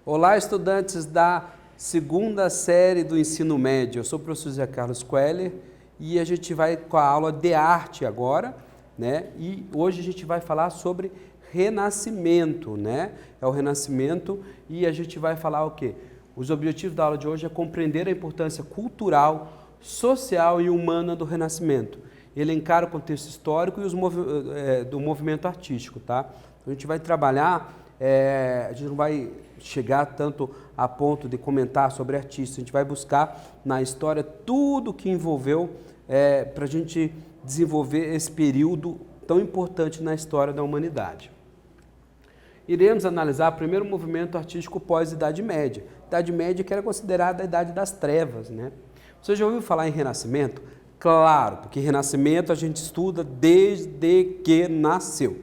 Olá, estudantes da segunda série do ensino médio. Eu sou o professor José Carlos Queller e a gente vai com a aula de arte agora, né? E hoje a gente vai falar sobre renascimento, né? É o renascimento e a gente vai falar o quê? Os objetivos da aula de hoje é compreender a importância cultural, social e humana do renascimento, elencar o contexto histórico e do movimento artístico, tá? A gente vai trabalhar, a gente não vai chegar tanto a ponto de comentar sobre artistas, a gente vai buscar na história tudo que envolveu para a gente desenvolver esse período tão importante na história da humanidade. Iremos analisar primeiro o movimento artístico pós-Idade Média. Idade Média que era considerada a Idade das Trevas, né? Você já ouviu falar em Renascimento? Claro, porque Renascimento a gente estuda desde que nasceu,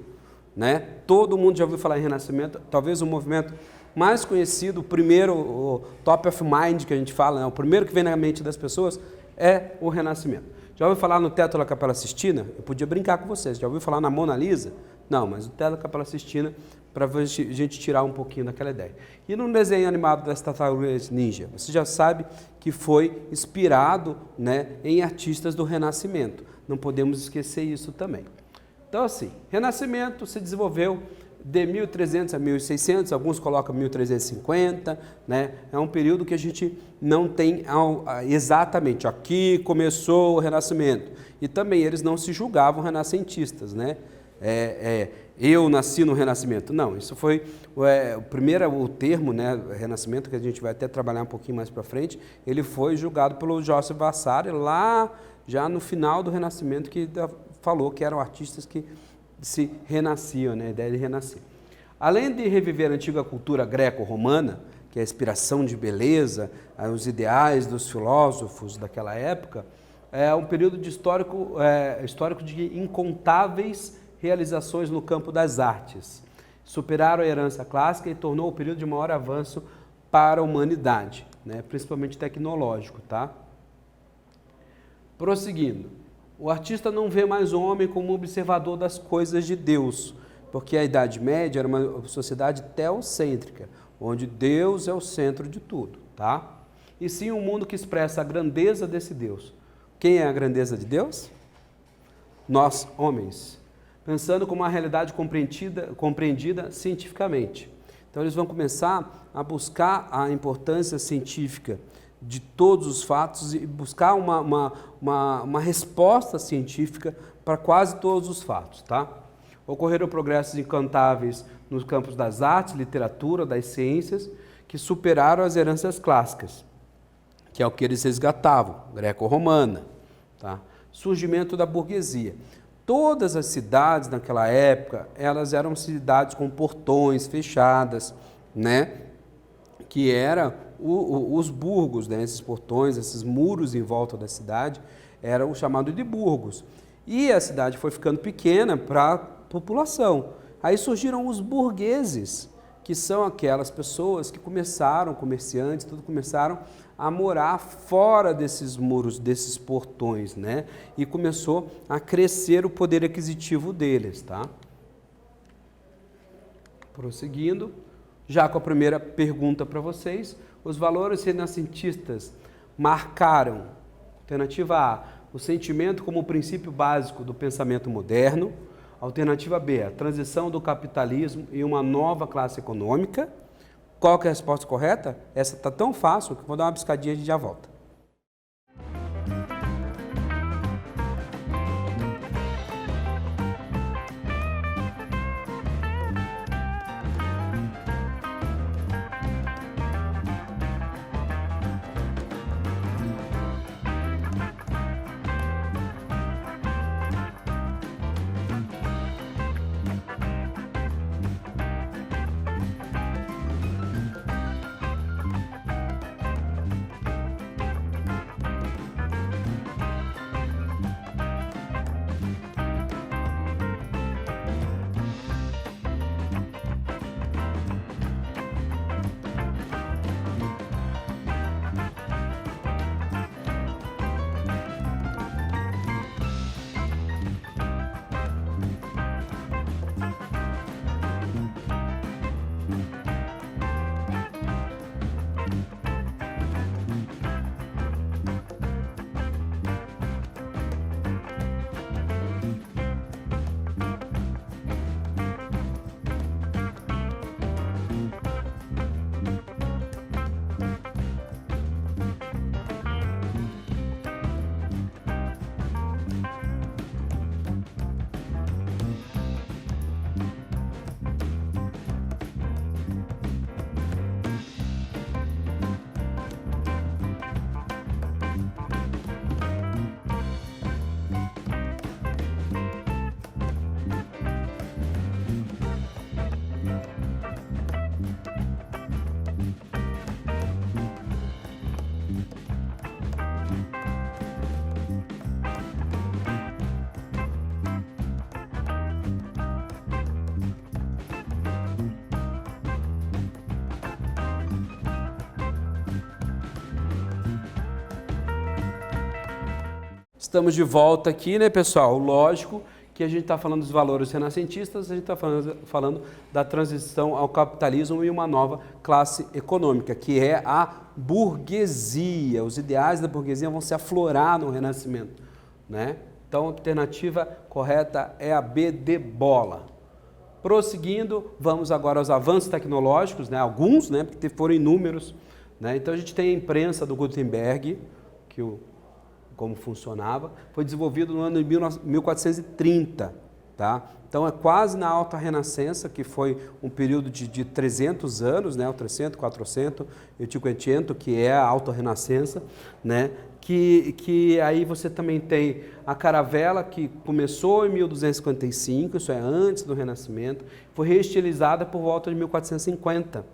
né? Todo mundo já ouviu falar em Renascimento, talvez o movimento mais conhecido, o primeiro, o top of mind que a gente fala, né? O primeiro que vem na mente das pessoas é o Renascimento. Já ouviu falar no teto da Capela Sistina? Eu podia brincar com vocês. Já ouviu falar na Mona Lisa? Não, mas o teto da Capela Sistina, para a gente tirar um pouquinho daquela ideia. E no desenho animado das Tartarugas Ninja, você já sabe que foi inspirado, né, em artistas do Renascimento. Não podemos esquecer isso também. Então, assim, Renascimento se desenvolveu de 1300 a 1600, alguns colocam 1350, né? É um período que a gente não tem exatamente, aqui começou o Renascimento. E também eles não se julgavam renascentistas, né? Eu nasci no Renascimento. Não, isso foi o termo, né, Renascimento, que a gente vai até trabalhar um pouquinho mais para frente, ele foi julgado pelo Joseph Vasari lá já no final do Renascimento, que falou que eram artistas que se renasciam, né, a ideia de renascer. Além de reviver a antiga cultura greco-romana, que é a inspiração de beleza, os ideais dos filósofos daquela época, é um período histórico de incontáveis realizações no campo das artes. Superaram a herança clássica e tornou o período de maior avanço para a humanidade, né, principalmente tecnológico, tá? Prosseguindo. O artista não vê mais o homem como observador das coisas de Deus, porque a Idade Média era uma sociedade teocêntrica, onde Deus é o centro de tudo, tá? E sim um mundo que expressa a grandeza desse Deus. Quem é a grandeza de Deus? Nós, homens, pensando como uma realidade compreendida cientificamente. Então eles vão começar a buscar a importância científica de todos os fatos e buscar uma resposta científica para quase todos os fatos, tá? Ocorreram progressos incantáveis nos campos das artes, literatura, das ciências, que superaram as heranças clássicas, que é o que eles resgatavam, greco-romana, tá? Surgimento da burguesia. Todas as cidades naquela época, elas eram cidades com portões fechadas, né? Que eram os burgos, né? Esses portões, esses muros em volta da cidade, eram chamados de burgos. E a cidade foi ficando pequena para a população. Aí surgiram os burgueses, que são aquelas pessoas que começaram, comerciantes, tudo começaram a morar fora desses muros, desses portões, né? E começou a crescer o poder aquisitivo deles, tá? Prosseguindo, já com a primeira pergunta para vocês, os valores renascentistas marcaram, alternativa A, o sentimento como o princípio básico do pensamento moderno, alternativa B, a transição do capitalismo e uma nova classe econômica. Qual que é a resposta correta? Essa está tão fácil que vou dar uma piscadinha e a gente já volta. Estamos de volta aqui, né, pessoal? Lógico que a gente está falando dos valores renascentistas, a gente está falando da transição ao capitalismo e uma nova classe econômica, que é a burguesia. Os ideais da burguesia vão se aflorar no Renascimento, né? Então, a alternativa correta é a B de bola. Prosseguindo, vamos agora aos avanços tecnológicos, né? Alguns, né? Porque foram inúmeros, né? Então, a gente tem a imprensa do Gutenberg, como funcionava, foi desenvolvido no ano de 1430, tá? Então é quase na Alta Renascença, que foi um período de 300 anos, né? O 300, 400 e o 500, que é a Alta Renascença, né? Que aí você também tem a caravela, que começou em 1255, isso é antes do Renascimento, foi reestilizada por volta de 1450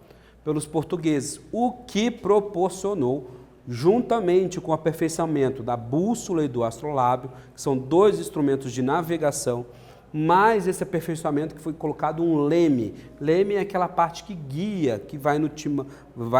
pelos portugueses, o que proporcionou, juntamente com o aperfeiçoamento da bússola e do astrolábio, que são dois instrumentos de navegação, mais esse aperfeiçoamento que foi colocado um leme. Leme é aquela parte que guia, que vai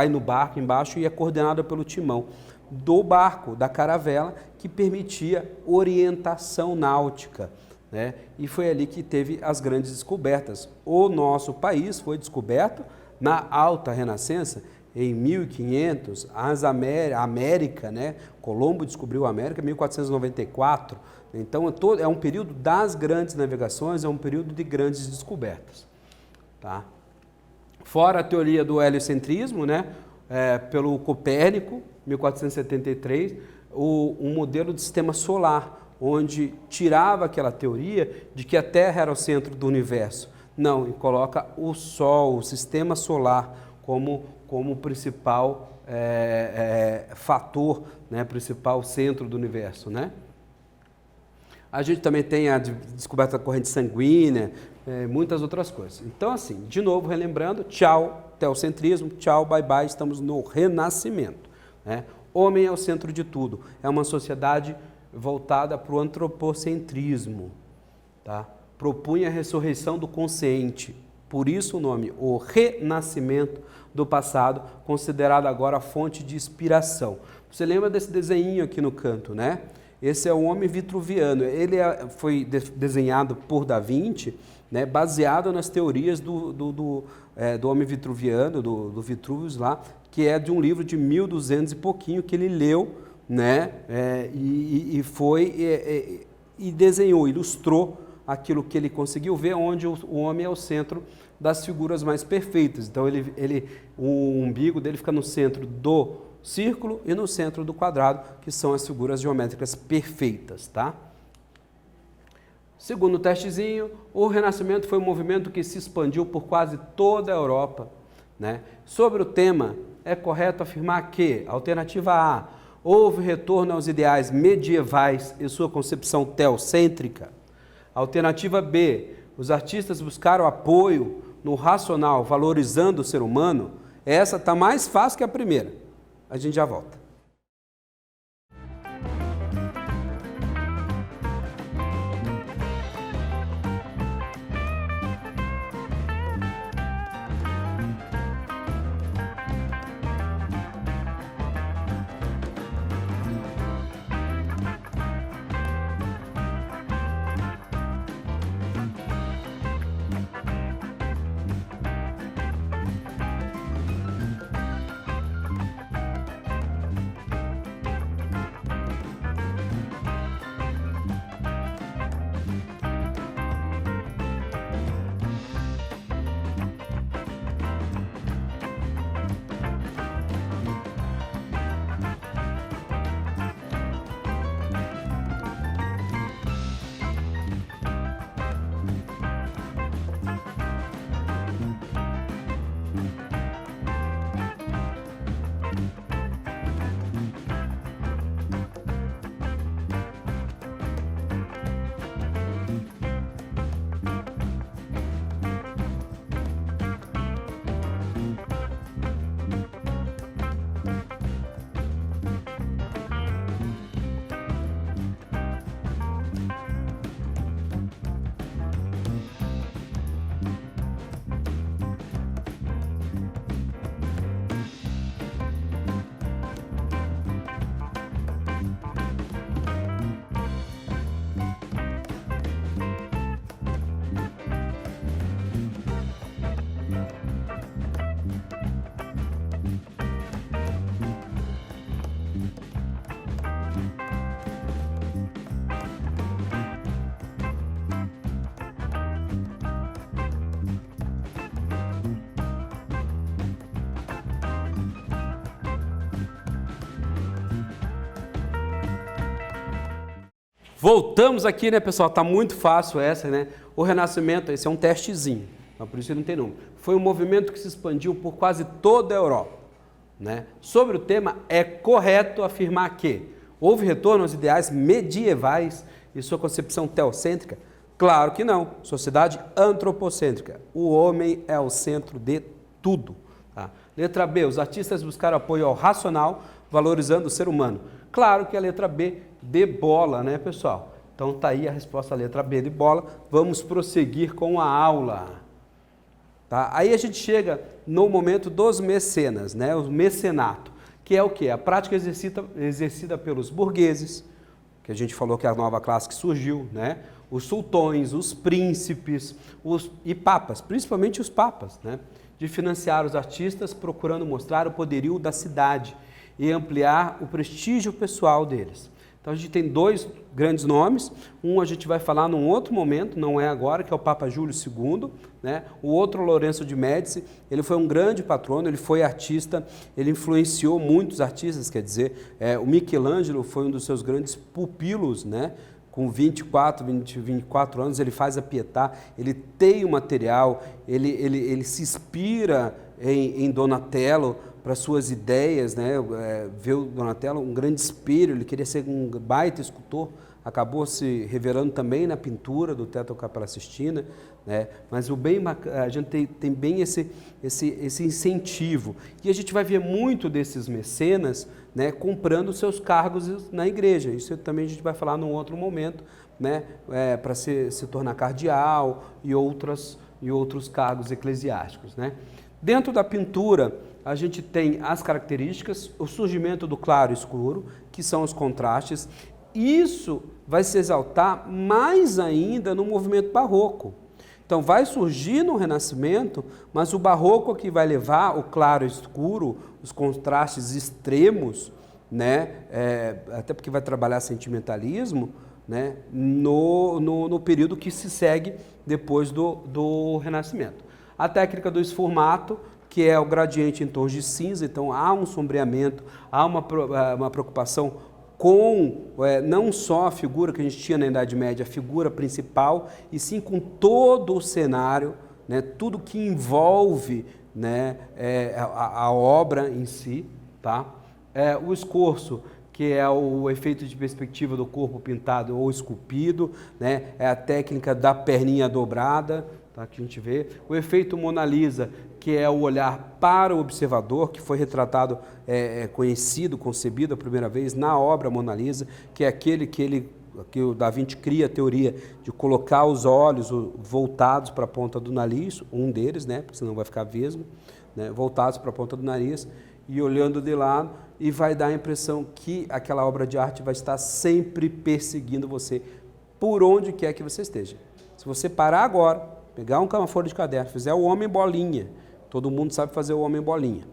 no barco embaixo e é coordenada pelo timão do barco, da caravela, que permitia orientação náutica, né? E foi ali que teve as grandes descobertas. O nosso país foi descoberto na Alta Renascença, em 1500, a América, né? Colombo descobriu a América em 1494. Então, é um período das grandes navegações, é um período de grandes descobertas. Tá? Fora a teoria do heliocentrismo, né? Pelo Copérnico, 1473, um modelo de sistema solar, onde tirava aquela teoria de que a Terra era o centro do universo. Não, e coloca o Sol, o sistema solar, como principal fator, né, principal centro do universo, né? A gente também tem a descoberta da corrente sanguínea, muitas outras coisas. Então, assim, de novo, relembrando, tchau, teocentrismo, tchau, bye bye, estamos no Renascimento, né? Homem é o centro de tudo, é uma sociedade voltada para o antropocentrismo, tá? Propunha a ressurreição do consciente, por isso o nome, o renascimento do passado, considerado agora a fonte de inspiração. Você lembra desse desenho aqui no canto, né? Esse é o homem vitruviano. Ele foi desenhado por Da Vinci, né, baseado nas teorias do homem vitruviano, do Vitruvius lá, que é de um livro de 1200 e pouquinho que ele leu, né, e desenhou, ilustrou aquilo que ele conseguiu ver, onde o homem é o centro das figuras mais perfeitas. Então, o umbigo dele fica no centro do círculo e no centro do quadrado, que são as figuras geométricas perfeitas, tá? Segundo o testezinho, o Renascimento foi um movimento que se expandiu por quase toda a Europa, né? Sobre o tema, é correto afirmar que, alternativa A, houve retorno aos ideais medievais e sua concepção teocêntrica. Alternativa B, os artistas buscaram apoio no racional, valorizando o ser humano. Essa está mais fácil que a primeira. A gente já volta. Voltamos aqui, né, pessoal? Tá muito fácil essa, né? O Renascimento, esse é um testezinho, mas por isso ele não tem nome. Foi um movimento que se expandiu por quase toda a Europa, né? Sobre o tema, é correto afirmar que houve retorno aos ideais medievais e sua concepção teocêntrica? Claro que não. Sociedade antropocêntrica. O homem é o centro de tudo. Tá? Letra B. Os artistas buscaram apoio ao racional, valorizando o ser humano. Claro que a letra B de bola, né, pessoal? Então tá aí a resposta, a letra B de bola. Vamos prosseguir com a aula. Tá? Aí a gente chega no momento dos mecenas, né? O mecenato, que é o quê? A prática exercida pelos burgueses, que a gente falou que é a nova classe que surgiu, né? Os sultões, os príncipes e papas, principalmente os papas, né? De financiar os artistas procurando mostrar o poderio da cidade e ampliar o prestígio pessoal deles. Então a gente tem dois grandes nomes, um a gente vai falar num outro momento, não é agora, que é o Papa Júlio II, né? O outro, Lourenço de Médici, ele foi um grande patrono, ele foi artista, ele influenciou muitos artistas, quer dizer, o Michelangelo foi um dos seus grandes pupilos, né? Com 24 anos, ele faz a Pietà, ele tem o material, ele se inspira em Donatello para suas ideias, né? Vê o Donatello um grande espelho, ele queria ser um baita escultor, acabou se revelando também na pintura do Teto Capela Sistina, né? Mas a gente tem bem esse incentivo. E a gente vai ver muito desses mecenas, né, comprando seus cargos na igreja. Isso também a gente vai falar num outro momento, né, para se tornar cardeal e outros cargos eclesiásticos, né? Dentro da pintura, a gente tem as características, o surgimento do claro e escuro, que são os contrastes. Isso vai se exaltar mais ainda no movimento barroco. Então, vai surgir no Renascimento, mas o barroco que vai levar o claro e escuro, os contrastes extremos, né? Até porque vai trabalhar sentimentalismo, né? No período que se segue depois do Renascimento. A técnica do esfumato, que é o gradiente em tons de cinza, então há um sombreamento, há uma preocupação com não só a figura que a gente tinha na Idade Média, a figura principal, e sim com todo o cenário, né, tudo que envolve, né, a obra em si. Tá? O escorço, que é o efeito de perspectiva do corpo pintado ou esculpido, né, é a técnica da perninha dobrada, tá, que a gente vê. O efeito Mona Lisa, que é o olhar para o observador, que foi retratado, conhecido, concebido a primeira vez na obra Mona Lisa, que é aquele que o Da Vinci cria a teoria de colocar os olhos voltados para a ponta do nariz, um deles, né, porque senão vai ficar vesgo, né, voltados para a ponta do nariz e olhando de lado, e vai dar a impressão que aquela obra de arte vai estar sempre perseguindo você, por onde quer que você esteja. Se você parar agora, pegar uma folha de caderno, fizer o homem bolinha, todo mundo sabe fazer o homem bolinha,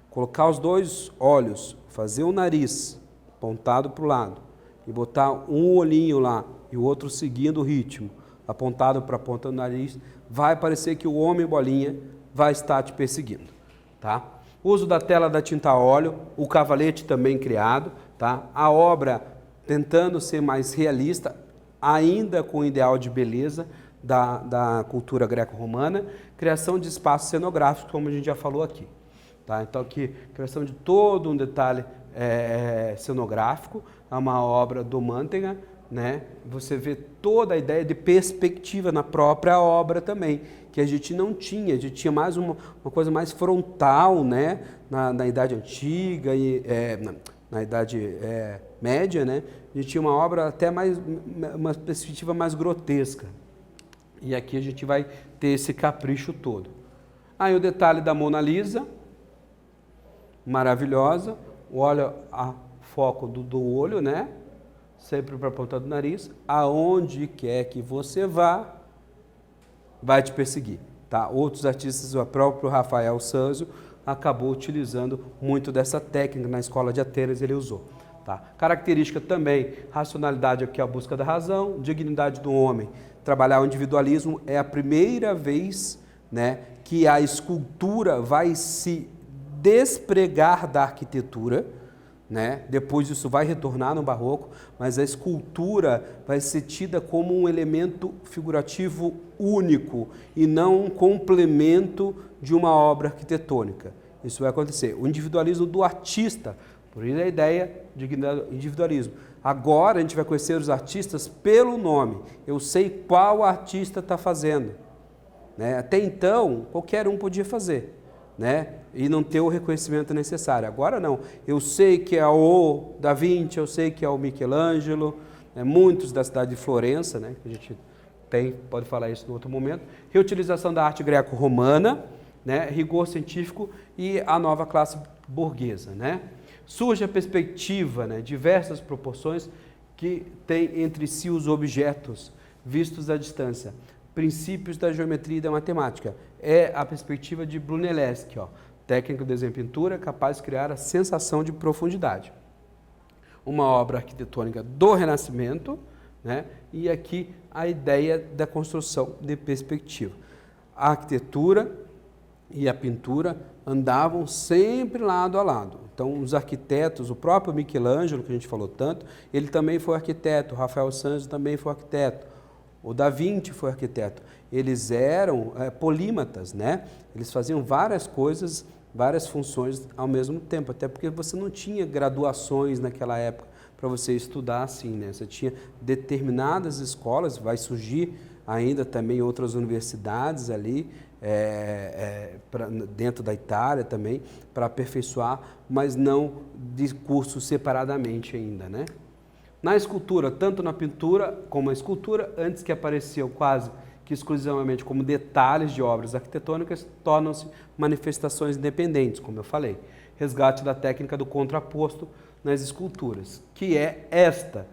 colocar os dois olhos, fazer o nariz apontado para o lado e botar um olhinho lá e o outro seguindo o ritmo, apontado para a ponta do nariz, vai parecer que o homem bolinha vai estar te perseguindo. Tá? Uso da tela da tinta a óleo, o cavalete também criado, tá? A obra tentando ser mais realista, ainda com o ideal de beleza da cultura greco-romana, criação de espaços cenográficos, como a gente já falou aqui. Tá? Então, aqui, criação de todo um detalhe cenográfico, é uma obra do Mantega, né? Você vê toda a ideia de perspectiva na própria obra também, que a gente não tinha, a gente tinha mais uma coisa mais frontal, né? Na Idade Antiga e na Idade Média, né? A gente tinha uma obra até uma perspectiva mais grotesca. E aqui a gente vai ter esse capricho todo. Aí o detalhe da Mona Lisa, maravilhosa, olha a foco do olho, né? Sempre para a ponta do nariz, aonde quer que você vá, vai te perseguir. Tá? Outros artistas, o próprio Rafael Sanzio, acabou utilizando muito dessa técnica na escola de Atenas, ele usou. Tá? Característica também, racionalidade aqui é a busca da razão, dignidade do homem, trabalhar o individualismo, é a primeira vez, né, que a escultura vai se despregar da arquitetura, né? Depois isso vai retornar no barroco, mas a escultura vai ser tida como um elemento figurativo único e não um complemento de uma obra arquitetônica. Isso vai acontecer. O individualismo do artista, por isso a ideia de individualismo. Agora a gente vai conhecer os artistas pelo nome. Eu sei qual artista está fazendo, né? Até então, qualquer um podia fazer, né? E não ter o reconhecimento necessário. Agora não. Eu sei que é o Da Vinci, eu sei que é o Michelangelo, né? Muitos da cidade de Florença, né? Que a gente pode falar isso no outro momento. Reutilização da arte greco-romana, né? Rigor científico e a nova classe burguesa, né? Surge a perspectiva, né? Diversas proporções que tem entre si os objetos vistos à distância. Princípios da geometria e da matemática. É a perspectiva de Brunelleschi, ó, técnica de desenho e pintura capaz de criar a sensação de profundidade. Uma obra arquitetônica do Renascimento, né? E aqui a ideia da construção de perspectiva. A arquitetura e a pintura andavam sempre lado a lado. Então, os arquitetos, o próprio Michelangelo, que a gente falou tanto, ele também foi arquiteto, o Rafael Sanzio também foi arquiteto, o Da Vinci foi arquiteto. Eles eram polímatas, né? Eles faziam várias coisas, várias funções ao mesmo tempo, até porque você não tinha graduações naquela época para você estudar assim, né? Você tinha determinadas escolas, vai surgir ainda também outras universidades ali, dentro da Itália também, para aperfeiçoar, mas não de cursos separadamente ainda, né? Na escultura, tanto na pintura como na escultura, antes que apareciam quase que exclusivamente como detalhes de obras arquitetônicas, tornam-se manifestações independentes, como eu falei. Resgate da técnica do contraposto nas esculturas, que é esta,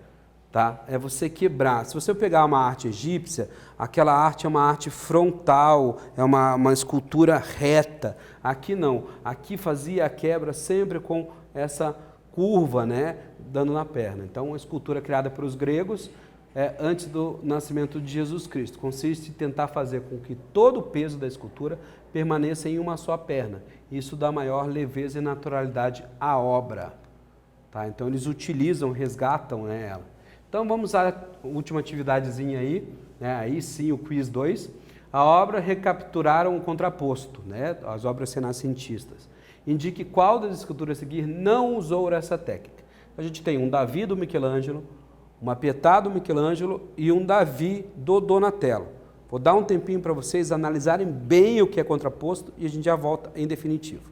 tá? É você quebrar. Se você pegar uma arte egípcia, aquela arte é uma arte frontal, é uma escultura reta. Aqui não. Aqui fazia a quebra sempre com essa curva, né, dando na perna. Então, a escultura criada pelos gregos antes do nascimento de Jesus Cristo consiste em tentar fazer com que todo o peso da escultura permaneça em uma só perna. Isso dá maior leveza e naturalidade à obra. Tá? Então, eles utilizam, resgatam, né, ela. Então, vamos à última atividadezinha aí, né, aí sim o quiz 2. A obra recapturaram o contraposto, né, as obras renascentistas. Indique qual das esculturas a seguir não usou essa técnica. A gente tem um Davi do Michelangelo, uma Pietà do Michelangelo e um Davi do Donatello. Vou dar um tempinho para vocês analisarem bem o que é contraposto e a gente já volta em definitivo.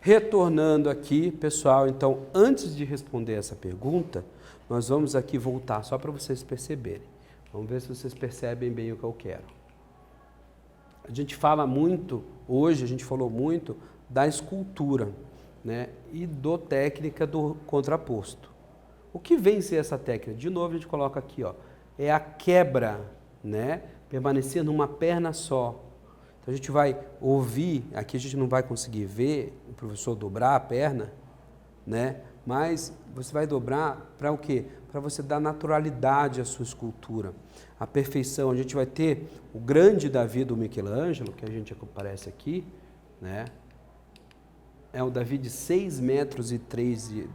Retornando aqui, pessoal, então, antes de responder essa pergunta, nós vamos aqui voltar só para vocês perceberem. Vamos ver se vocês percebem bem o que eu quero. A gente fala muito, hoje a gente falou muito da escultura, né, e da técnica do contraposto. O que vem ser essa técnica? De novo a gente coloca aqui, ó, é a quebra, né, permanecer numa perna só. Então a gente vai ouvir, aqui a gente não vai conseguir ver o professor dobrar a perna, né, mas você vai dobrar para o quê? Para você dar naturalidade à sua escultura, a perfeição. A gente vai ter o grande Davi do Michelangelo, que a gente aparece aqui, né? É o Davi de 6,3 metros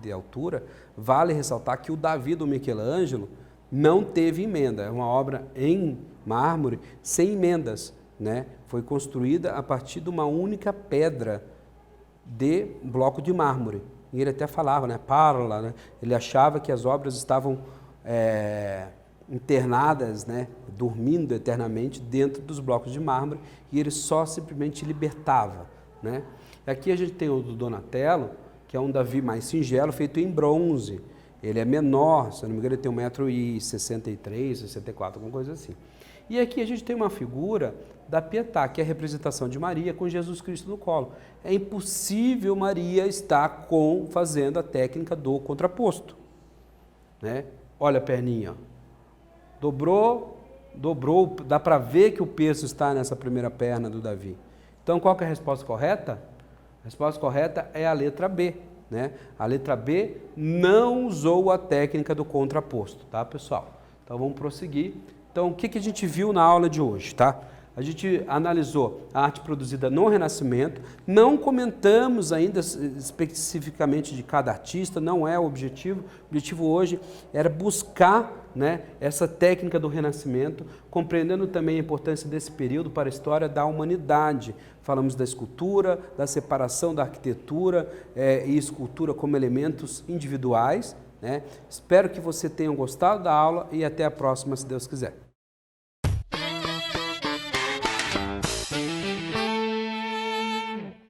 de altura. Vale ressaltar que o Davi do Michelangelo não teve emenda, é uma obra em mármore sem emendas, né? Foi construída a partir de uma única pedra de bloco de mármore. E ele até falava, né, parola, né? Ele achava que as obras estavam internadas, né, dormindo eternamente dentro dos blocos de mármore, e ele só simplesmente libertava, né? Aqui a gente tem o do Donatello, que é um Davi mais singelo, feito em bronze. Ele é menor, se não me engano, ele tem 1,63 m, 64 m, alguma coisa assim. E aqui a gente tem uma figura da Pietà, que é a representação de Maria com Jesus Cristo no colo. É impossível Maria estar fazendo a técnica do contraposto, né? Olha a perninha, ó. Dobrou, dá para ver que o peso está nessa primeira perna do Davi. Então, qual que é a resposta correta? A resposta correta é a letra B, né? A letra B não usou a técnica do contraposto, tá, pessoal? Então, vamos prosseguir. Então, o que a gente viu na aula de hoje, tá? A gente analisou a arte produzida no Renascimento, não comentamos ainda especificamente de cada artista, não é o objetivo. O objetivo hoje era buscar, né, essa técnica do Renascimento, compreendendo também a importância desse período para a história da humanidade. Falamos da escultura, da separação da arquitetura e escultura como elementos individuais, né? Espero que você tenha gostado da aula e até a próxima, se Deus quiser.